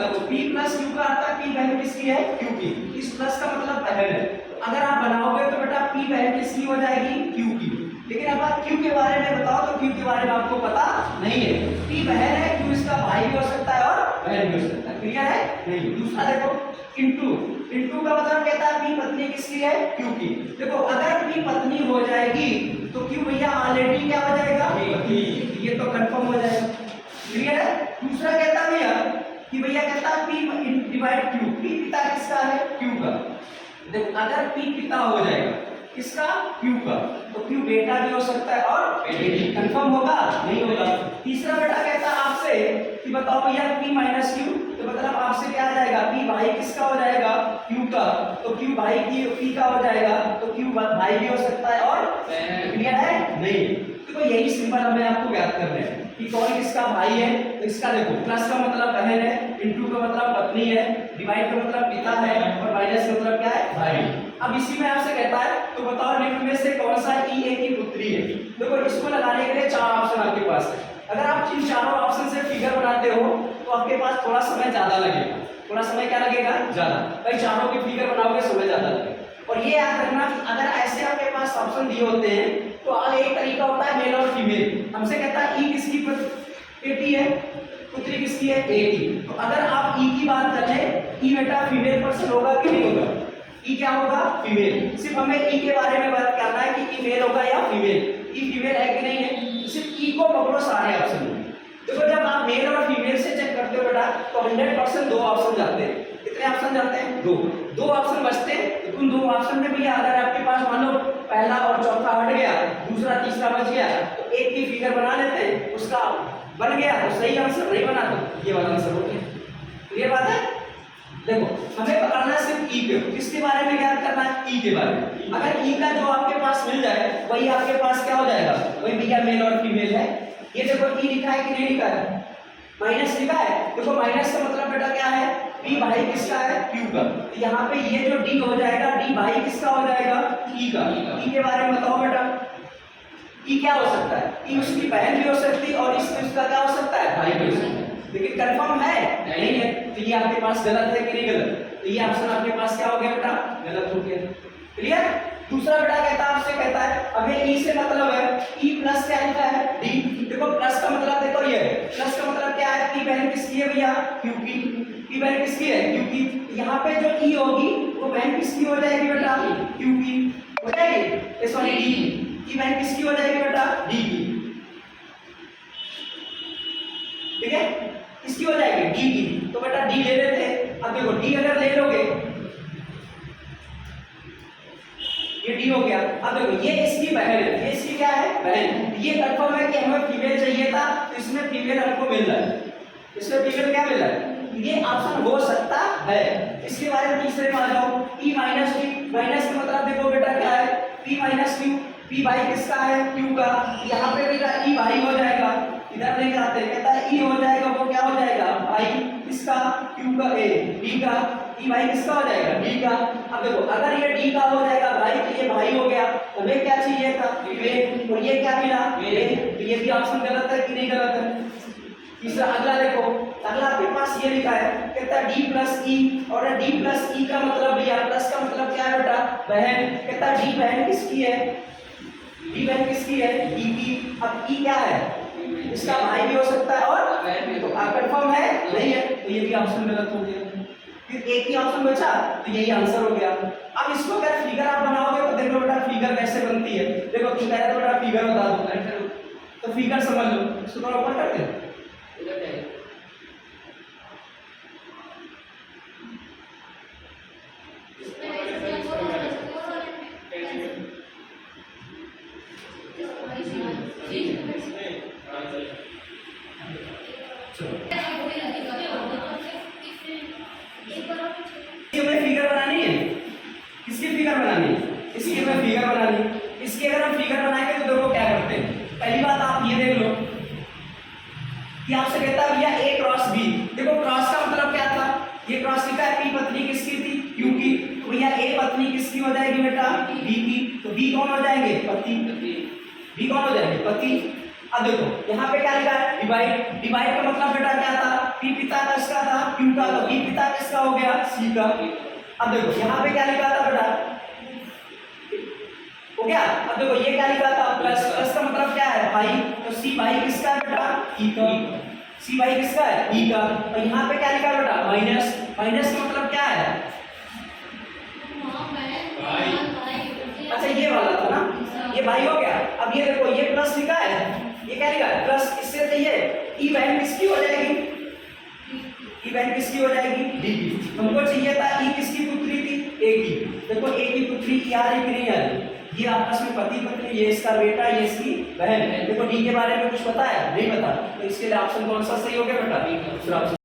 मतलब P plus Q का अर्थ है P बहन किसकी है? Q की। इस प्लस का मतलब बहन है। अगर आप बनाओगे तो बेटा P बहन किसकी हो जाएगी? Q की। लेकिन अब आप Q के बारे में बताओ तो Q के बारे में आपको पता नहीं है। P बहन है, Q इसका भाई भी हो सकता है और बहन भी हो सकता है। क्लियर है? नहीं। दूसरा देखो इंटू, इंटू का मतलब कहता है P पत्नी किसकी है? Q की। देखो अगर P पत्नी हो जाएगी तो Q भैया ऑलरेडी क्या हो जाएगा? ये तो कंफर्म हो जाएगा। क्लियर है? दूसरा कहता है भैया कि भैया कहता है P डिवाइड Q, P पिता किसका है? Q का। देखो अगर P पिता हो जाएगा किसका? Q का, तो Q बेटा भी हो सकता है और बेटी। कंफर्म होगा? नहीं होगा। तीसरा बेटा कहता है आपसे कि बताओ भैया P माइनस Q, तो मतलब आपसे क्या आ जाएगा? P भाई किसका हो जाएगा? Q का, तो Q भाई की P का हो जाएगा, तो Q भाई भी हो सकता है और क्लियर है? नहीं। तो यही सिंबल हमें आपको याद करना है कि कौन किसका भाई है। तो इसका देखो प्लस का मतलब बहन है, इंटू का मतलब पत्नी है, डिवाइड का मतलब पिता है और माइनस का मतलब क्या है? भाई। अब इसी में आपसे कहता है तो बताओ निम्न में से कौन सा ई ए की पुत्री है। देखो इसको लगाने के लिए चार ऑप्शन आपके पास है। अगर आप इन चारों ऑप्शन से फिगर बनाते हो तो आपके पास थोड़ा समय ज्यादा लगेगा। थोड़ा समय क्या लगेगा? ज्यादा। भाई चारों की फिगर बनाओगे समय ज्यादा लगेगा। और ये याद रखना अगर ऐसे आपके पास ऑप्शन दिए होते हैं तो एक तरीका होता है मेल और फीमेल। हमसे कहता है ई किसकी बेटी है, पुत्री किसकी है? ए की। तो अगर आप ई की बात करें, ई बेटा फीमेल पर्सन होगा कि नहीं होगा? ई क्या होगा? फीमेल। सिर्फ हमें ई के बारे में बात करना है कि ई मेल होगा या फीमेल। ई फीमेल है कि नहीं है, सिर्फ ई को पकड़ो सारे ऑप्शन में। देखो जब आप मेल और फीमेल से चेक करते हो बेटा तो 100% दो ऑप्शन जाते हैं। कितने ऑप्शन जाते हैं? दो ऑप्शन बचते हैं। तो उन दो ऑप्शन में भी अगर आपके पास मान लो पहला और चौथा हट गया, दूसरा तीसरा बच गया, तो एक की फिगर बना लेते हैं, उसका बन गया तो सही आंसर, नहीं बना तो ये वाला आंसर हो गया। क्लियर बात है? देखो हमें पकड़ना है सिर्फ ई पे। किसके बारे में ज्ञान करना है? ई के बारे में। अगर ई का जो आपके पास मिल जाए वही आपके पास क्या हो जाएगा? वही भैया मेल और फीमेल है। ये देखो ई लिखा है कि नहीं लिखा है? माइनस लिखा है। देखो माइनस का मतलब बेटा क्या है? डी भाई किसका है? Q का। तो यहाँ पे ये जो डी हो जाएगा, डी भाई किसका हो जाएगा? ई का। ई के बारे में बताओ बेटा। ई क्या हो सकता है? ई उसकी बहन भी हो सकती है और इसका क्या हो सकता है? भाई भी हो सकता है। लेकिन कंफर्म है? नहीं है। तो ये आपके पास गलत है कि नहीं गलत? तो ये ऑप्शन आपके पास क्या हो गया बेटा? गलत हो गया। क्लियर? दूसरा बेटा कहता है आपसे कहता है हमें ई से मतलब है ई प्लस क्या लिखा है? डी। देखो प्लस का मतलब देखो ये प्लस का मतलब क्या है? पी बहन किसकी है भैया? क्यू की। पी बहन किसकी है? क्यू की। यहाँ पे जो ई होगी वो बहन किसकी हो जाएगी बेटा? क्यू की हो जाएगी, सॉरी डी की। ई बहन किसकी हो जाएगी बेटा? डी की। ठीक है, किसकी हो जाएगी? डी की। तो बेटा डी ले लेते हैं। अब देखो डी अगर ले लोगे, ये डी हो गया। अब देखो ये इसकी बहन है, ये इसकी क्या है? बहन। ये कंफर्म है कि हमें फीमेल चाहिए था तो इसमें फीमेल हमको मिल रहा है। इसमें फीमेल क्या मिल रहा है? ये ऑप्शन हो सकता है। इसके बारे में तीसरे में आ जाओ। E minus D. माइनस का मतलब देखो बेटा क्या है? P minus Q. पी भाई किसका है? क्यू का। यहाँ पे बेटा ई भाई हो जाएगा, इधर लेकर आते हैं। कहता है ई हो जाएगा, वो क्या हो जाएगा? भाई किसका? क्यू का। ए डी का। ई भाई किसका हो जाएगा? डी का। अब देखो अगर ये डी का हो जाएगा भाई तो ये भाई हो गया। हमें क्या चाहिए था? फीमेल। और ये क्या मिला? मेल। तो ये भी ऑप्शन गलत है कि नहीं गलत है? तीसरा अगला देखो, अगला आपके पास ये लिखा है कहता है डी प्लस ई। और डी प्लस ई का मतलब भैया प्लस का मतलब क्या है बेटा? बहन। कहता है डी बहन किसकी है? डी बहन किसकी है? ई की। अब ई क्या है? इसका भाई भी हो सकता है और बहन भी। तो कंफर्म है? नहीं है। तो ये भी ऑप्शन गलत हो गया। फिर एक ही ऑप्शन बचा तो यही आंसर हो गया। अब इसको अगर फिगर आप बनाओगे तो देखो बेटा फिगर कैसे बनती है। देखो तुम कह रहे थे बेटा फिगर बता दो, तो फिगर समझ लो। इसको थोड़ा ऊपर करते हैं। फिगर बनानी है, किसकी फिगर बनानी है? इसकी हमें फिगर बनानी है। इसकी अगर हम फिगर बनाएंगे तो देखो क्या करते हैं। पहली बात आप ये देख लो कि आपसे कहता है भैया ए क्रॉस बी। देखो क्रॉस का मतलब क्या था? ये क्रॉस लिखा है पी पत्नी किसकी थी? क्यू की। तो भैया ए पत्नी किसकी हो जाएगी बेटा? बी की। तो बी कौन हो जाएंगे? पति। बी कौन हो जाएंगे? पति। अब देखो यहाँ पे क्या लिखा है, डिवाइड। डिवाइड का मतलब बेटा क्या था, पी पिता का इसका था क्यू का, तो पी पिता किसका हो गया, सी का। अब देखो यहाँ पे क्या लिखा था बेटा, हो गया। अब देखो ये क्या लिखा था, प्लस। प्लस का मतलब क्या है, भाई, तो सी भाई किसका है बेटा, ई का। सी भाई किसका है, ई का। और यहाँ पे क्या लिखा है बेटा, माइनस। माइनस का मतलब क्या है, अच्छा ये वाला था ना, ये भाई हो गया। अब ये देखो ये प्लस लिखा है, ये क्या लिखा है, प्लस। इससे तो ये ई वैल्यू किसकी हो जाएगी, ई वैल्यू किसकी हो जाएगी, डी की। हमको चाहिए था ई किसकी पुत्री थी, ए की। देखो ए की पुत्री की आ रही कि नहीं आ रही, ये आपस में पति पत्नी, ये इसका बेटा, ये इसकी बहन है। देखो डी के बारे में कुछ पता है, नहीं पता, तो इसके लिए ऑप्शन कौन सा सही हो गया बेटा, दूसरा ऑप्शन।